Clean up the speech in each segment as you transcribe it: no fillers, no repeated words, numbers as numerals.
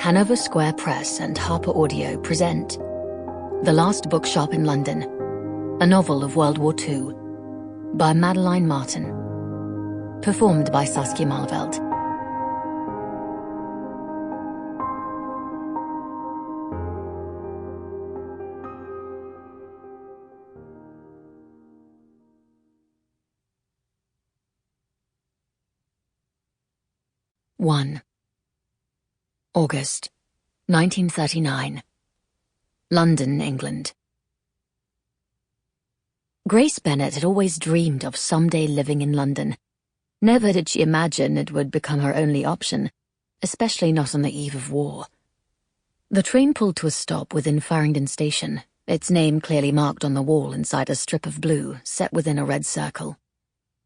Hanover Square Press and HarlequinAudio present The Last Bookshop in London, a novel of World War II, by Madeline Martin, performed by Saskia Maarleveld. One. August, 1939. London, England. Grace Bennett had always dreamed of someday living in London. Never did she imagine it would become her only option, especially not on the eve of war. The train pulled to a stop within Farringdon Station, its name clearly marked on the wall inside a strip of blue set within a red circle.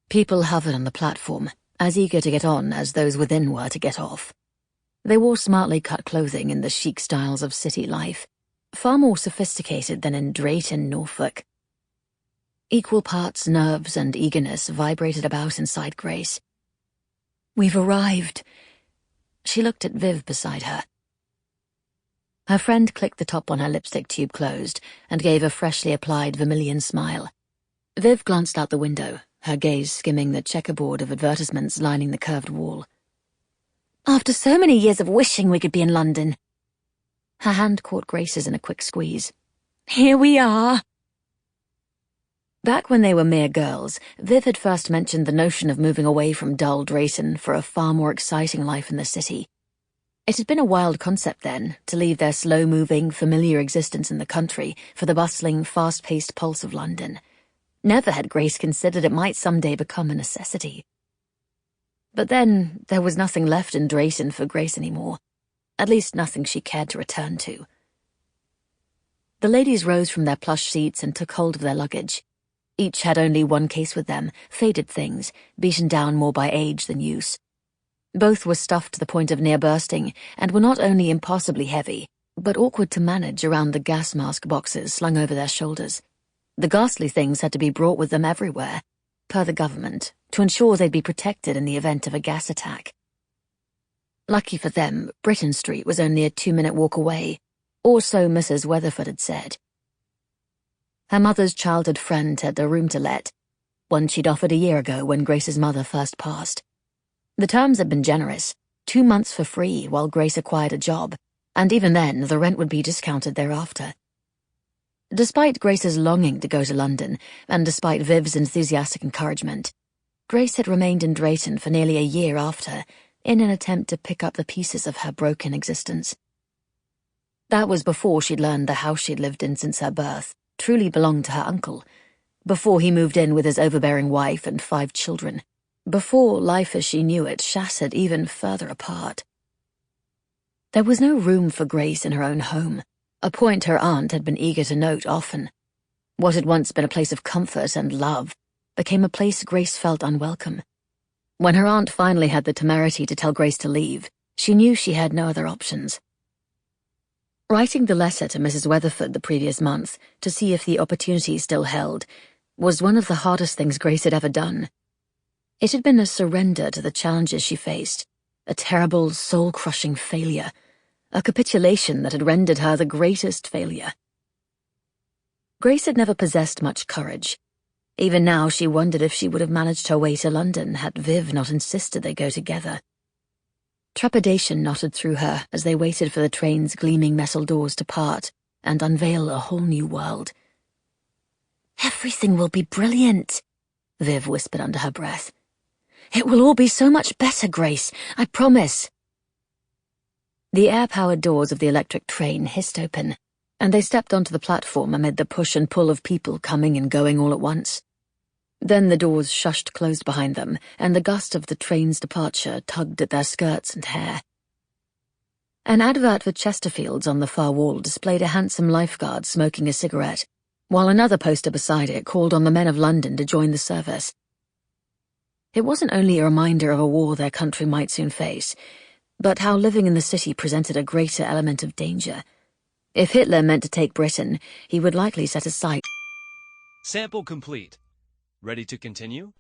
People hovered on the platform, as eager to get on as those within were to get off. They wore smartly cut clothing in the chic styles of city life, far more sophisticated than in Drayton, Norfolk. Equal parts nerves and eagerness vibrated about inside Grace. "We've arrived." She looked at Viv beside her. Her friend clicked the top on her lipstick tube closed and gave a freshly applied vermilion smile. Viv glanced out the window, her gaze skimming the checkerboard of advertisements lining the curved wall. "After so many years of wishing we could be in London." Her hand caught Grace's in a quick squeeze. "Here we are." Back when they were mere girls, Viv had first mentioned the notion of moving away from dull Drayton for a far more exciting life in the city. It had been a wild concept then, to leave their slow-moving, familiar existence in the country for the bustling, fast-paced pulse of London. Never had Grace considered it might someday become a necessity. But then, there was nothing left in Drayton for Grace anymore. At least nothing she cared to return to. The ladies rose from their plush seats and took hold of their luggage. Each had only one case with them, faded things, beaten down more by age than use. Both were stuffed to the point of near bursting, and were not only impossibly heavy, but awkward to manage around the gas mask boxes slung over their shoulders. The ghastly things had to be brought with them everywhere, per the government, to ensure they'd be protected in the event of a gas attack. Lucky for them, Britain Street was only a 2-minute walk away, or so Mrs. Weatherford had said. Her mother's childhood friend had a room to let, one she'd offered a year ago when Grace's mother first passed. The terms had been generous, 2 months for free while Grace acquired a job, and even then the rent would be discounted thereafter. Despite Grace's longing to go to London, and despite Viv's enthusiastic encouragement, Grace had remained in Drayton for nearly a year after, in an attempt to pick up the pieces of her broken existence. That was before she'd learned the house she'd lived in since her birth truly belonged to her uncle, before he moved in with his overbearing wife and 5 children, before life as she knew it shattered even further apart. There was no room for Grace in her own home, a point her aunt had been eager to note often. What had once been a place of comfort and love became a place Grace felt unwelcome. When her aunt finally had the temerity to tell Grace to leave, she knew she had no other options. Writing the letter to Mrs. Weatherford the previous month to see if the opportunity still held was one of the hardest things Grace had ever done. It had been a surrender to the challenges she faced, a terrible, soul-crushing failure, a capitulation that had rendered her the greatest failure. Grace had never possessed much courage. Even now she wondered if she would have managed her way to London had Viv not insisted they go together. Trepidation knotted through her as they waited for the train's gleaming metal doors to part and unveil a whole new world. "Everything will be brilliant," Viv whispered under her breath. "It will all be so much better, Grace, I promise." The air-powered doors of the electric train hissed open, and they stepped onto the platform amid the push and pull of people coming and going all at once. Then the doors shushed closed behind them, and the gust of the train's departure tugged at their skirts and hair. An advert for Chesterfields on the far wall displayed a handsome lifeguard smoking a cigarette, while another poster beside it called on the men of London to join the service. It wasn't only a reminder of a war their country might soon face, but how living in the city presented a greater element of danger. If Hitler meant to take Britain, he would likely set a sight. Sample complete. Ready to continue?